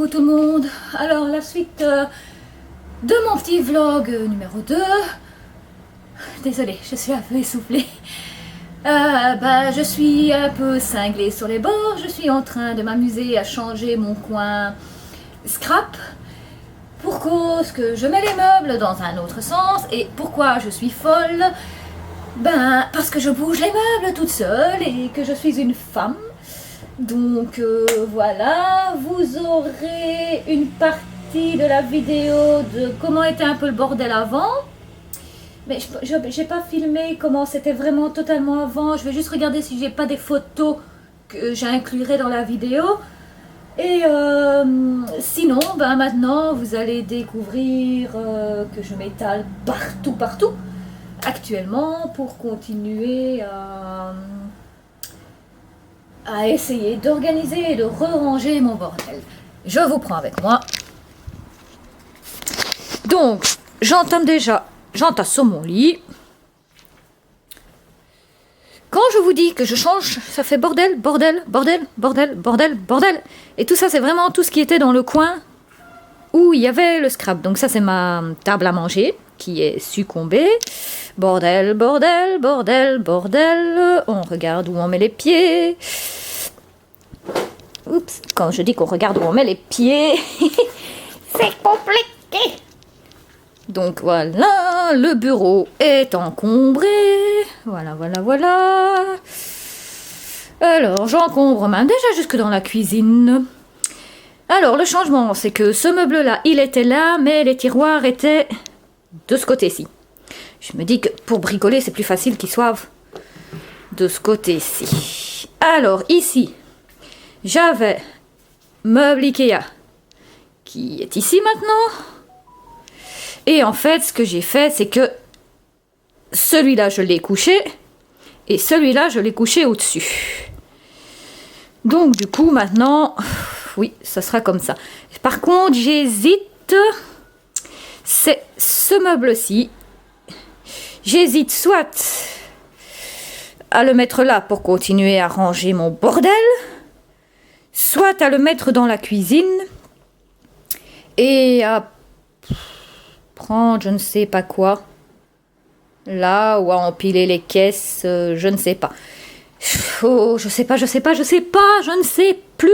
coucou tout le monde. Alors la suite de mon petit vlog numéro 2. Désolée, je suis un peu essoufflée. Je suis un peu cinglée sur les bords. Je suis en train de m'amuser à changer mon coin scrap. Pour cause que je mets les meubles dans un autre sens. Et pourquoi je suis folle? Parce que je bouge les meubles toute seule et que je suis une femme. Donc voilà, vous aurez une partie de la vidéo de comment était un peu le bordel avant. Mais je n'ai pas filmé comment c'était vraiment totalement avant. Je vais juste regarder si j'ai pas des photos que j'inclurai dans la vidéo. Et sinon, maintenant vous allez découvrir que je m'étale partout actuellement pour continuer à essayer d'organiser et de ranger mon bordel. Je vous prends avec moi. Donc, j'entasse sur mon lit. Quand je vous dis que je change, ça fait bordel. Et tout ça, c'est vraiment tout ce qui était dans le coin où il y avait le scrap. Donc ça, c'est ma table à manger qui est succombée. Bordel. On regarde où on met les pieds. Oups, quand je dis qu'on regarde où on met les pieds, c'est compliqué. Donc voilà, le bureau est encombré. Voilà. Alors, j'encombre même déjà jusque dans la cuisine. Alors, le changement, c'est que ce meuble-là, il était là, mais les tiroirs étaient de ce côté-ci. Je me dis que pour bricoler, c'est plus facile qu'ils soient de ce côté-ci. Alors, ici, j'avais meuble Ikea qui est ici maintenant. Et en fait, ce que j'ai fait, c'est que celui-là, je l'ai couché. Et celui-là, je l'ai couché au-dessus. Donc, du coup, maintenant, oui, ça sera comme ça. Par contre, j'hésite. C'est ce meuble-ci. J'hésite soit à le mettre là pour continuer à ranger mon bordel, soit à le mettre dans la cuisine et à prendre je ne sais pas quoi là ou à empiler les caisses, je ne sais pas. Je ne sais plus.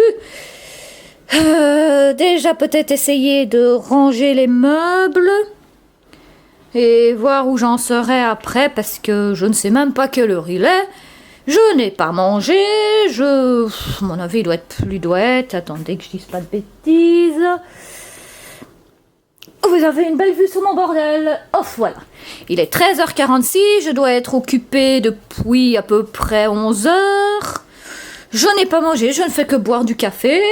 Déjà peut-être essayer de ranger les meubles et voir où j'en serai après parce que je ne sais même pas quelle heure il est. Je n'ai pas mangé, mon avis il doit être, attendez que je dise pas de bêtises. Vous avez une belle vue sur mon bordel. Oh voilà, il est 13h46, je dois être occupée depuis à peu près 11h. Je n'ai pas mangé, je ne fais que boire du café.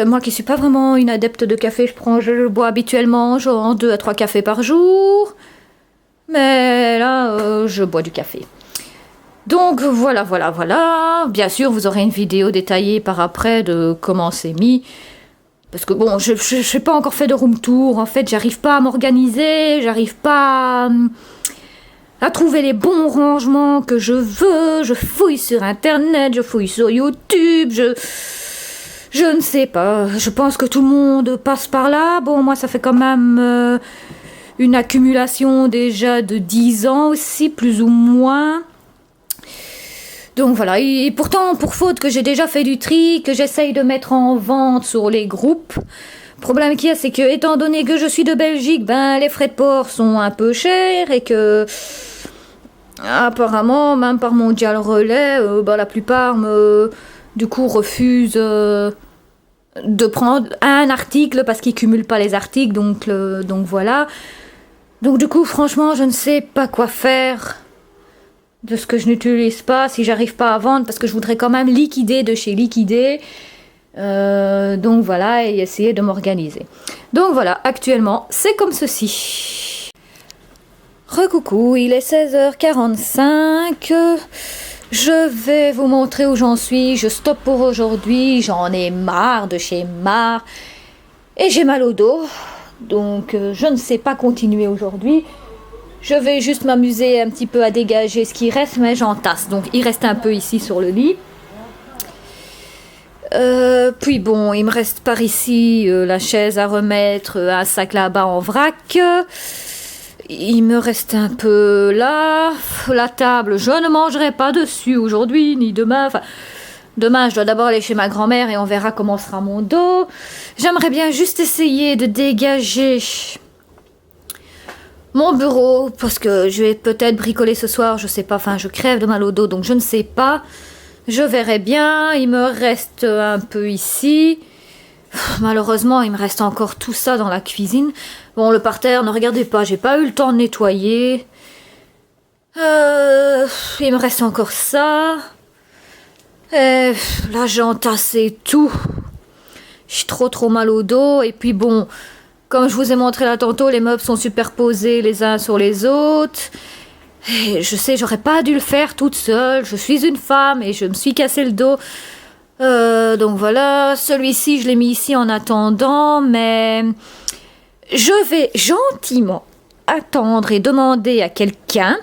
Moi qui suis pas vraiment une adepte de café, je le bois habituellement genre 2 à 3 cafés par jour. Mais là, je bois du café. Donc voilà. Bien sûr, vous aurez une vidéo détaillée par après de comment c'est mis. Parce que bon, je n'ai pas encore fait de room tour. En fait, j'arrive pas à m'organiser, j'arrive pas à trouver les bons rangements que je veux. Je fouille sur Internet, je fouille sur YouTube, je ne sais pas. Je pense que tout le monde passe par là. Bon, moi, ça fait quand même une accumulation déjà de 10 ans aussi, plus ou moins. Donc voilà, et pourtant, pour faute que j'ai déjà fait du tri, que j'essaye de mettre en vente sur les groupes, le problème qu'il y a, c'est que, étant donné que je suis de Belgique, les frais de port sont un peu chers et que, apparemment, même par Mondial Relais, la plupart du coup, refusent de prendre un article parce qu'ils cumulent pas les articles, donc voilà. Donc du coup, franchement, je ne sais pas quoi faire de ce que je n'utilise pas, si j'arrive pas à vendre, parce que je voudrais quand même liquider de chez Liquider. Donc voilà, et essayer de m'organiser. Donc voilà, actuellement, c'est comme ceci. Recoucou, il est 16h45. Je vais vous montrer où j'en suis. Je stoppe pour aujourd'hui. J'en ai marre de chez marre. Et j'ai mal au dos. Donc je ne sais pas continuer aujourd'hui. Je vais juste m'amuser un petit peu à dégager ce qui reste, mais j'entasse. Donc il reste un peu ici sur le lit. Puis bon, il me reste par ici la chaise à remettre, un sac là-bas en vrac. Il me reste un peu là. La table, je ne mangerai pas dessus aujourd'hui ni demain. Enfin, demain, je dois d'abord aller chez ma grand-mère et on verra comment sera mon dos. J'aimerais bien juste essayer de dégager mon bureau parce que je vais peut-être bricoler ce soir. Je sais pas, enfin, je crève de mal au dos donc je ne sais pas. Je verrai bien. Il me reste un peu ici. Malheureusement, il me reste encore tout ça dans la cuisine. Bon, le parterre, ne regardez pas, j'ai pas eu le temps de nettoyer. Il me reste encore ça. Et là, j'ai entassé tout. J'ai trop mal au dos. Et puis bon, comme je vous ai montré là tantôt, les meubles sont superposés les uns sur les autres. Et je sais, j'aurais pas dû le faire toute seule. Je suis une femme et je me suis cassé le dos. Donc voilà, celui-ci, je l'ai mis ici en attendant, mais je vais gentiment attendre et demander à quelqu'un,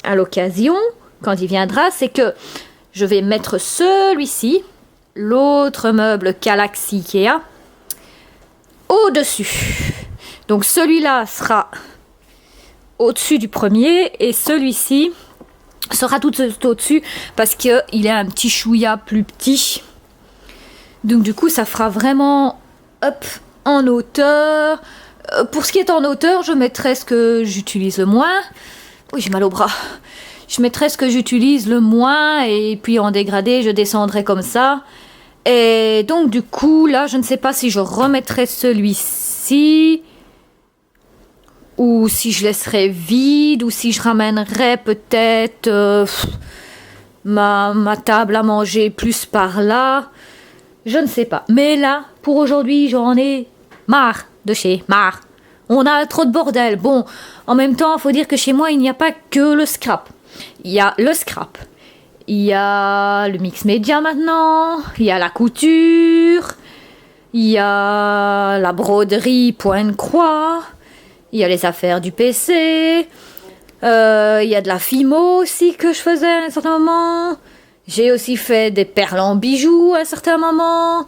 à l'occasion, quand il viendra, c'est que je vais mettre celui-ci, l'autre meuble Galaxy Ikea, au-dessus. Donc celui-là sera au-dessus du premier et celui-ci sera tout au-dessus parce qu'il est un petit chouïa plus petit. Donc du coup, ça fera vraiment en hauteur. Pour ce qui est en hauteur, je mettrai ce que j'utilise le moins. Oui, j'ai mal au bras. Je mettrai ce que j'utilise le moins et puis en dégradé, je descendrai comme ça. Et donc du coup, là, je ne sais pas si je remettrai celui-ci ou si je laisserai vide ou si je ramènerai peut-être ma table à manger plus par là. Je ne sais pas. Mais là, pour aujourd'hui, j'en ai marre marre. On a trop de bordel. Bon, en même temps, il faut dire que chez moi, il n'y a pas que le scrap. Il y a le scrap. Il y a le mix média maintenant. Il y a la couture. Il y a la broderie point-croix. Il y a les affaires du PC. Il y a de la fimo aussi que je faisais à un certain moment. J'ai aussi fait des perles en bijoux à un certain moment.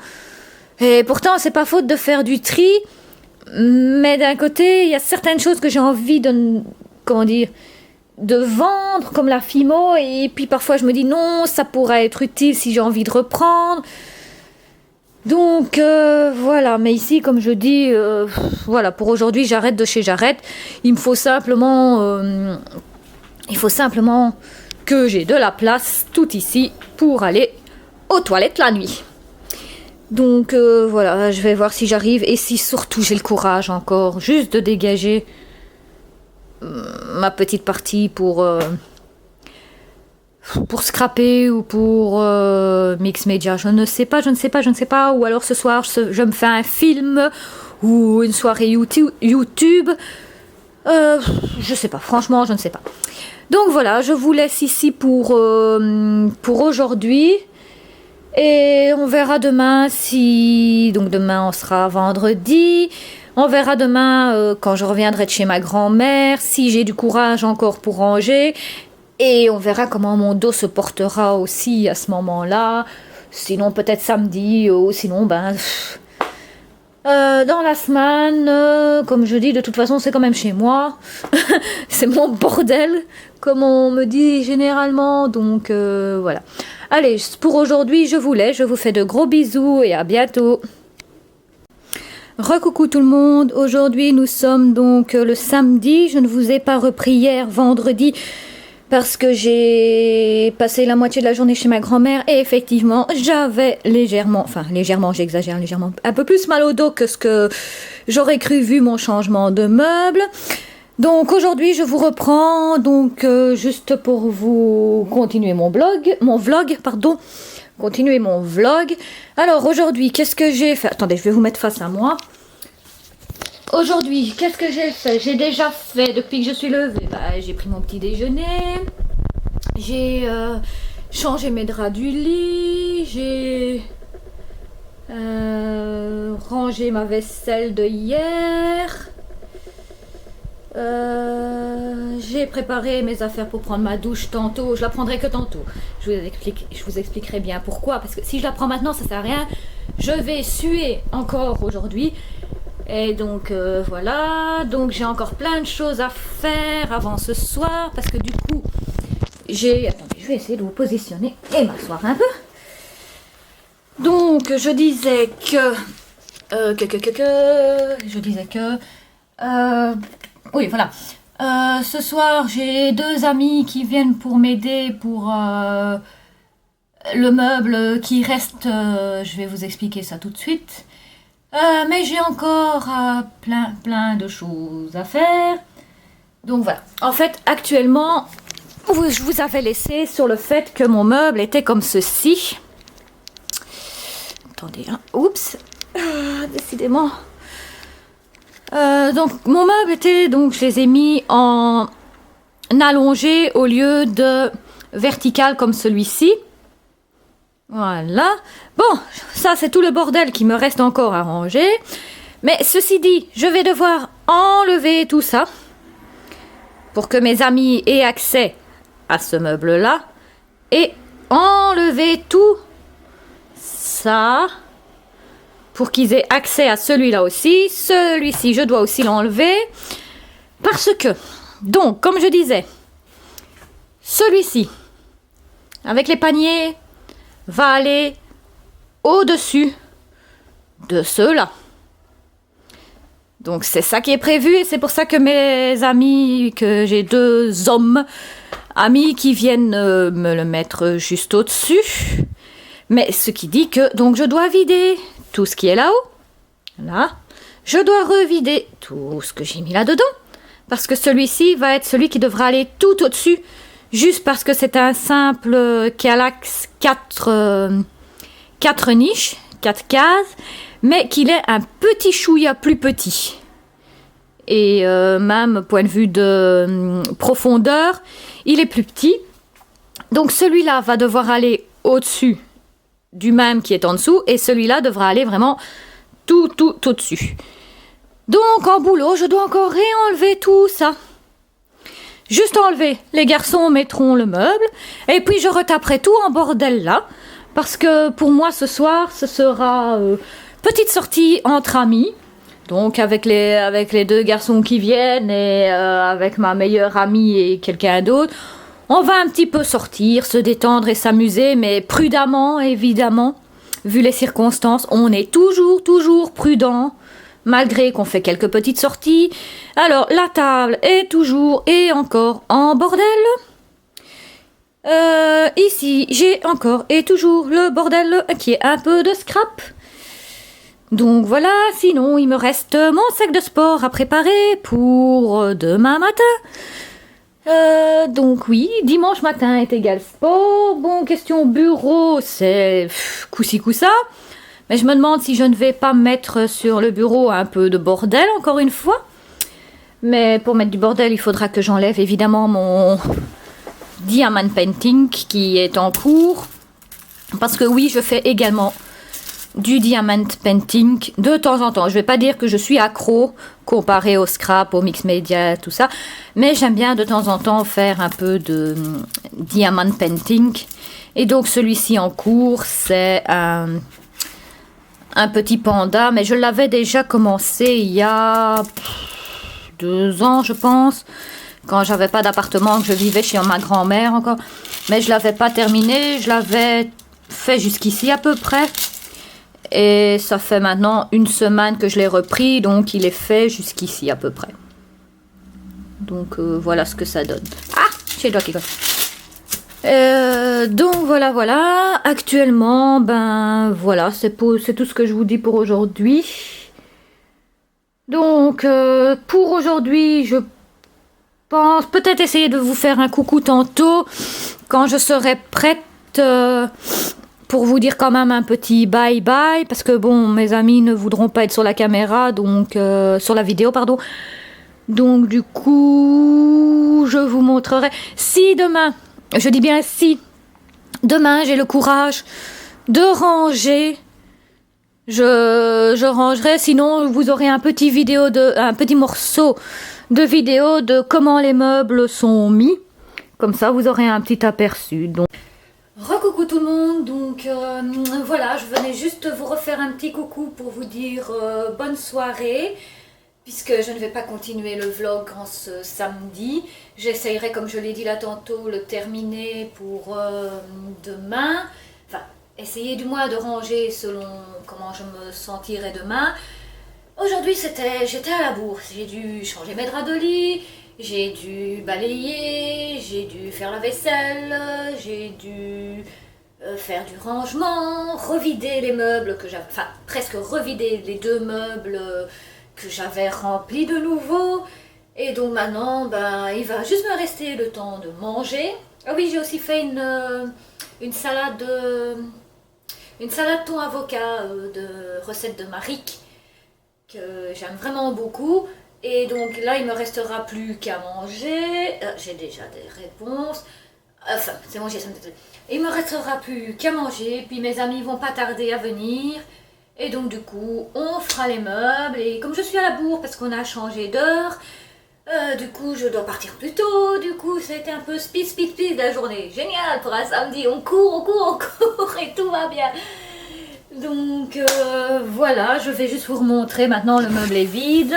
Et pourtant, c'est pas faute de faire du tri. Mais d'un côté, il y a certaines choses que j'ai envie de... Comment dire, de vendre, comme la fimo. Et puis parfois, je me dis non, ça pourrait être utile si j'ai envie de reprendre. Donc, voilà. Mais ici, comme je dis, voilà, pour aujourd'hui, j'arrête de chez j'arrête. Il faut simplement que j'ai de la place tout ici pour aller aux toilettes la nuit. Donc voilà, je vais voir si j'arrive et si surtout j'ai le courage encore juste de dégager ma petite partie pour scraper ou pour mix media. Je ne sais pas. Ou alors ce soir, je me fais un film ou une soirée YouTube. Je sais pas, franchement, je ne sais pas. Donc voilà, je vous laisse ici pour aujourd'hui. Et on verra demain si... Donc demain, on sera vendredi. On verra demain, quand je reviendrai de chez ma grand-mère, si j'ai du courage encore pour ranger. Et on verra comment mon dos se portera aussi à ce moment-là. Sinon, peut-être samedi, ou sinon, dans la semaine, comme je dis, de toute façon, c'est quand même chez moi. C'est mon bordel, comme on me dit généralement. Donc, voilà. Allez, pour aujourd'hui, je vous laisse. Je vous fais de gros bisous et à bientôt. Recoucou tout le monde. Aujourd'hui, nous sommes donc le samedi. Je ne vous ai pas repris hier, vendredi, parce que j'ai passé la moitié de la journée chez ma grand-mère et effectivement, j'avais légèrement, j'exagère légèrement, un peu plus mal au dos que ce que j'aurais cru vu mon changement de meuble. Donc aujourd'hui, je vous reprends juste pour vous continuer continuer mon vlog. Alors aujourd'hui, qu'est-ce que j'ai fait? Attendez, je vais vous mettre face à moi. Aujourd'hui, qu'est-ce que j'ai fait? J'ai déjà fait, depuis que je suis levée, j'ai pris mon petit déjeuner, j'ai changé mes draps du lit, j'ai rangé ma vaisselle de hier, J'ai préparé mes affaires pour prendre ma douche tantôt. Je la prendrai que tantôt. Je vous expliquerai bien pourquoi. Parce que si je la prends maintenant, ça sert à rien. Je vais suer encore aujourd'hui. Et donc voilà. Donc j'ai encore plein de choses à faire avant ce soir. Parce que du coup, attendez, je vais essayer de vous positionner et m'asseoir un peu. Donc je disais que... oui, voilà. Ce soir, j'ai 2 amis qui viennent pour m'aider pour le meuble qui reste. Je vais vous expliquer ça tout de suite. Mais j'ai encore plein de choses à faire. Donc voilà. En fait, actuellement, je vous avais laissé sur le fait que mon meuble était comme ceci. Attendez, hein. Oups. Décidément. Donc mon meuble était, donc je les ai mis en allongé au lieu de vertical comme celui-ci. Voilà. Bon, ça c'est tout le bordel qui me reste encore à ranger. Mais ceci dit, je vais devoir enlever tout ça pour que mes amis aient accès à ce meuble-là et enlever tout ça pour qu'ils aient accès à celui-là aussi. Celui-ci, je dois aussi l'enlever. Parce que, donc, comme je disais, celui-ci, avec les paniers, va aller au-dessus de ceux-là. Donc, c'est ça qui est prévu. Et c'est pour ça que mes amis, que j'ai 2 hommes, amis qui viennent me le mettre juste au-dessus. Mais ce qui dit que, donc, je dois vider tout ce qui est là-haut, là, je dois revider tout ce que j'ai mis là-dedans, parce que celui-ci va être celui qui devra aller tout au-dessus, juste parce que c'est un simple Kallax 4 niches, 4 cases, mais qu'il est un petit chouïa plus petit. Et même point de vue de profondeur, il est plus petit. Donc celui-là va devoir aller au-dessus du même qui est en dessous, et celui-là devra aller vraiment tout au-dessus. Donc en boulot, je dois encore réenlever tout ça. Juste enlever. Les garçons mettront le meuble, et puis je retaperai tout en bordel là, parce que pour moi ce soir, ce sera petite sortie entre amis. Donc avec les 2 garçons qui viennent, et avec ma meilleure amie et quelqu'un d'autre. On va un petit peu sortir, se détendre et s'amuser, mais prudemment, évidemment. Vu les circonstances, on est toujours prudent, malgré qu'on fait quelques petites sorties. Alors, la table est toujours et encore en bordel. Ici, j'ai encore et toujours le bordel qui est un peu de scrap. Donc voilà, sinon, il me reste mon sac de sport à préparer pour demain matin. Donc oui, dimanche matin est égal sport. Bon, question bureau, c'est coup-ci coup-ça. Mais je me demande si je ne vais pas mettre sur le bureau un peu de bordel, encore une fois. Mais pour mettre du bordel, il faudra que j'enlève évidemment mon diamond painting qui est en cours. Parce que oui, je fais également du diamond painting de temps en temps. Je ne vais pas dire que je suis accro comparé au scrap, au mix media, tout ça. Mais j'aime bien de temps en temps faire un peu de diamond painting. Et donc celui-ci en cours, c'est un petit panda. Mais je l'avais déjà commencé il y a 2 ans, je pense. Quand j'avais pas d'appartement, que je vivais chez ma grand-mère encore. Mais je l'avais pas terminé. Je l'avais fait jusqu'ici à peu près. Et ça fait maintenant 1 semaine que je l'ai repris, donc il est fait jusqu'ici à peu près. Donc voilà ce que ça donne. Ah, j'ai le doigt qui colle. Donc voilà. Actuellement, ben voilà, c'est tout ce que je vous dis pour aujourd'hui. Donc pour aujourd'hui, je pense peut-être essayer de vous faire un coucou tantôt quand je serai prête. Pour vous dire quand même un petit bye bye, parce que bon, mes amis ne voudront pas être sur la caméra, donc sur la vidéo, pardon. Donc du coup, je vous montrerai. Si demain, je dis bien si, demain j'ai le courage de ranger, je rangerai. Sinon, vous aurez un petit morceau de vidéos de comment les meubles sont mis. Comme ça, vous aurez un petit aperçu. Donc, recoucou tout le monde, donc voilà, je venais juste vous refaire un petit coucou pour vous dire bonne soirée. Puisque je ne vais pas continuer le vlog en ce samedi, j'essayerai, comme je l'ai dit là tantôt, le terminer pour demain. Enfin, essayer du moins de ranger selon comment je me sentirai demain. Aujourd'hui, j'étais à la bourse. J'ai dû changer mes draps de lit, j'ai dû balayer, j'ai dû faire la vaisselle, j'ai dû faire du rangement, revider les meubles que j'avais, enfin presque revider les 2 meubles que j'avais rempli de nouveau. Et donc maintenant, ben, il va juste me rester le temps de manger. Ah oui, j'ai aussi fait une salade thon avocat de recette de Maric que j'aime vraiment beaucoup. Et donc là, il me restera plus qu'à manger. J'ai déjà des réponses. Enfin, c'est mangé, ça me détruit. Il me restera plus qu'à manger. Puis mes amis vont pas tarder à venir. Et donc du coup, on fera les meubles. Et comme je suis à la bourre parce qu'on a changé d'heure, du coup, je dois partir plus tôt. Du coup, c'était un peu speed la journée. Génial pour un samedi. On court et tout va bien. Donc voilà, je vais juste vous remontrer. Maintenant, le meuble est vide.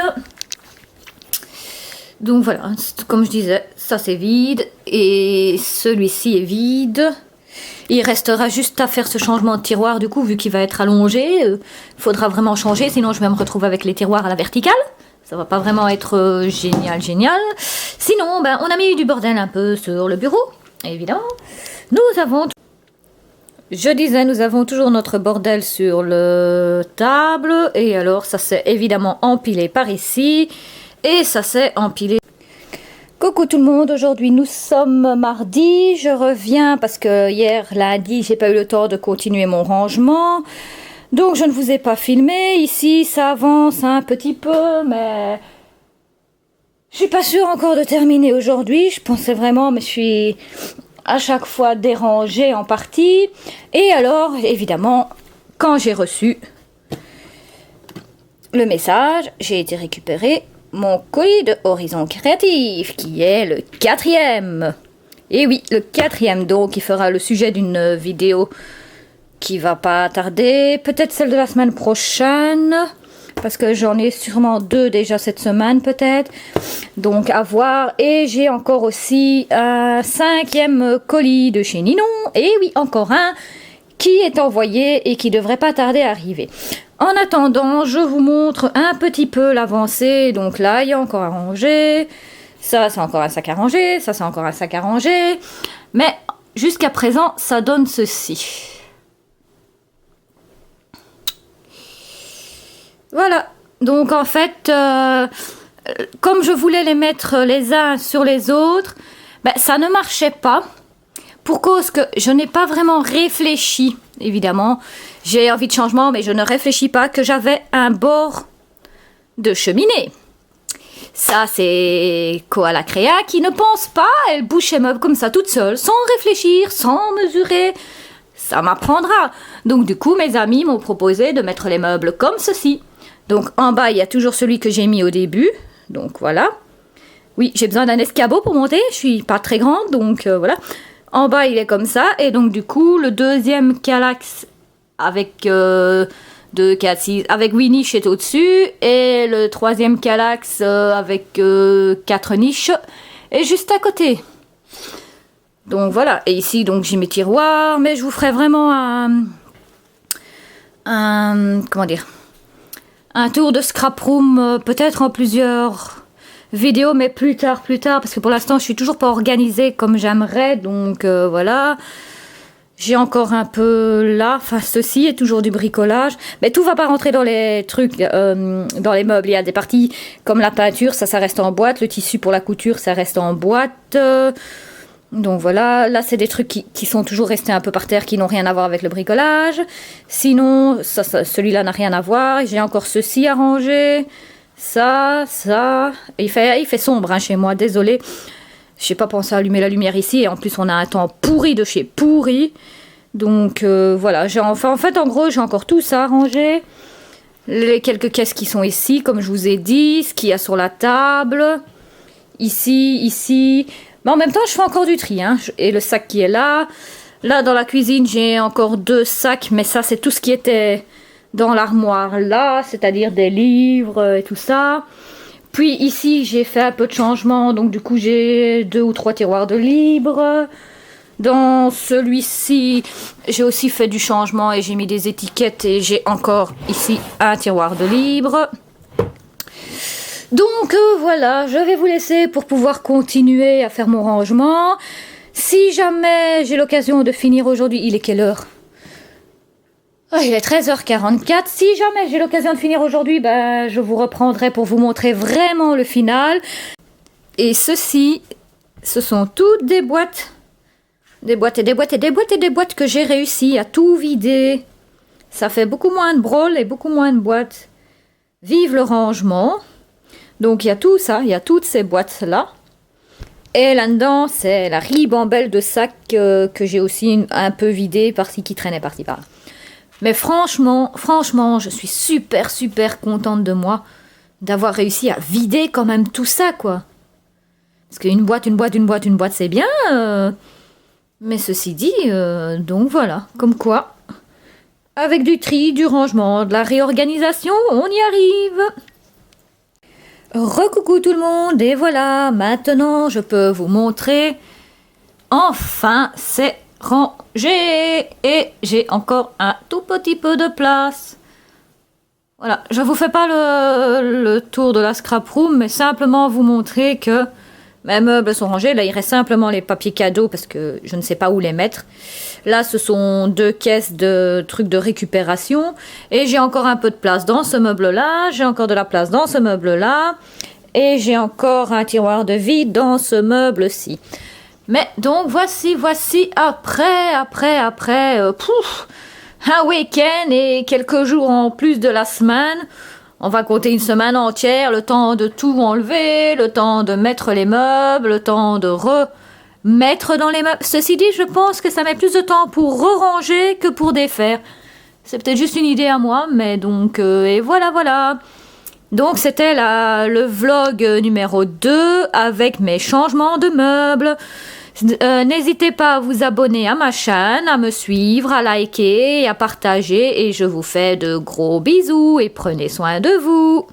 Donc voilà, comme je disais, ça c'est vide. Et celui-ci est vide. Il restera juste à faire ce changement de tiroir du coup, vu qu'il va être allongé. Il faudra vraiment changer, sinon je vais me retrouver avec les tiroirs à la verticale. Ça va pas vraiment être génial. Sinon, ben, on a mis du bordel un peu sur le bureau, évidemment. Nous avons toujours notre bordel sur le table. Et alors, ça s'est évidemment empilé par ici. Et ça s'est empilé. Coucou tout le monde, aujourd'hui nous sommes mardi, je reviens parce que hier lundi j'ai pas eu le temps de continuer mon rangement, donc je ne vous ai pas filmé. Ici ça avance un petit peu mais je suis pas sûre encore de terminer aujourd'hui, je pensais vraiment mais je suis à chaque fois dérangée en partie. Et alors évidemment quand j'ai reçu le message, j'ai été récupérer mon colis de Horizon Créatif, qui est le 4e. Et oui, le 4e, donc il fera le sujet d'une vidéo qui va pas tarder. Peut-être celle de la semaine prochaine, parce que j'en ai sûrement 2 déjà cette semaine, peut-être. Donc à voir. Et j'ai encore aussi un 5e colis de chez Ninon. Et oui, encore un qui est envoyé et qui devrait pas tarder à arriver. En attendant, je vous montre un petit peu l'avancée. Donc là, il y a encore à ranger. Ça, c'est encore un sac à ranger. Ça, c'est encore un sac à ranger. Mais jusqu'à présent, ça donne ceci. Voilà. Donc en fait, comme je voulais les mettre les uns sur les autres, ben, ça ne marchait pas. Pour cause que je n'ai pas vraiment réfléchi, évidemment. J'ai envie de changement, mais je ne réfléchis pas que j'avais un bord de cheminée. Ça, c'est Koala Créa qui ne pense pas. Elle bouge ses meubles comme ça toute seule, sans réfléchir, sans mesurer. Ça m'apprendra. Donc du coup, mes amis m'ont proposé de mettre les meubles comme ceci. Donc en bas, il y a toujours celui que j'ai mis au début. Donc voilà. Oui, j'ai besoin d'un escabeau pour monter. Je suis pas très grande, donc voilà. En bas, il est comme ça. Et donc, du coup, le 2e Kallax avec 2, 4, 6, avec 8 niches est au-dessus. Et le 3e Kallax avec 4 niches est juste à côté. Donc, voilà. Et ici, donc, j'ai mes tiroirs. Mais je vous ferai vraiment comment dire, un tour de scrap room, peut-être en plusieurs vidéo, mais plus tard, parce que pour l'instant je suis toujours pas organisée comme j'aimerais, donc voilà. J'ai encore un peu là, enfin ceci est toujours du bricolage, mais tout va pas rentrer dans les trucs, dans les meubles. Il y a des parties comme la peinture, ça reste en boîte, le tissu pour la couture, ça reste en boîte, donc voilà. Là c'est des trucs qui sont toujours restés un peu par terre, qui n'ont rien à voir avec le bricolage. Sinon, celui-là n'a rien à voir. J'ai encore ceci à ranger. Ça, il fait sombre hein, chez moi, désolé. J'ai pas pensé à allumer la lumière ici, et en plus on a un temps pourri de chez pourri. Donc voilà, en fait en gros j'ai encore tout ça à ranger. Les quelques caisses qui sont ici, comme je vous ai dit, ce qu'il y a sur la table. ici. Mais en même temps, je fais encore du tri, hein. Et le sac qui est là. Là, dans la cuisine, j'ai encore 2 sacs, mais ça, c'est tout ce qui était dans l'armoire là, c'est-à-dire des livres et tout ça. Puis ici, j'ai fait un peu de changement, donc du coup, j'ai 2 ou 3 tiroirs de livres. Dans celui-ci, j'ai aussi fait du changement et j'ai mis des étiquettes et j'ai encore ici un tiroir de livres. Donc voilà, je vais vous laisser pour pouvoir continuer à faire mon rangement. Si jamais j'ai l'occasion de finir aujourd'hui, il est quelle heure ? Il est 13h44. Si jamais j'ai l'occasion de finir aujourd'hui, je vous reprendrai pour vous montrer vraiment le final. Et ceci, ce sont toutes des boîtes. Des boîtes et des boîtes et des boîtes et des boîtes que j'ai réussi à tout vider. Ça fait beaucoup moins de brôles et beaucoup moins de boîtes. Vive le rangement. Donc il y a tout ça, il y a toutes ces boîtes-là. Et là-dedans, c'est la ribambelle de sacs que j'ai aussi un peu vidé par-ci qui traînait par-ci par-là. Mais franchement, je suis super contente de moi d'avoir réussi à vider quand même tout ça, quoi. Parce qu'une boîte, c'est bien. Mais ceci dit, donc voilà, comme quoi, avec du tri, du rangement, de la réorganisation, on y arrive. Recoucou tout le monde, et voilà, maintenant je peux vous montrer, enfin c'est rangé, et j'ai encore un tout petit peu de place. Voilà, je vous fais pas le tour de la scrap room, mais simplement vous montrer que mes meubles sont rangés. Là, il reste simplement les papiers cadeaux parce que je ne sais pas où les mettre. Là, ce sont 2 caisses de trucs de récupération. Et j'ai encore un peu de place dans ce meuble-là. J'ai encore de la place dans ce meuble-là. Et j'ai encore un tiroir de vide dans ce meuble-ci. Mais donc, voici, après, un week-end et quelques jours en plus de la semaine. On va compter une semaine entière, le temps de tout enlever, le temps de mettre les meubles, le temps de remettre dans les meubles. Ceci dit, je pense que ça met plus de temps pour re-ranger que pour défaire. C'est peut-être juste une idée à moi, mais donc, et voilà. Donc, c'était le vlog numéro 2 avec mes changements de meubles. N'hésitez pas à vous abonner à ma chaîne, à me suivre, à liker et à partager. Et je vous fais de gros bisous et prenez soin de vous.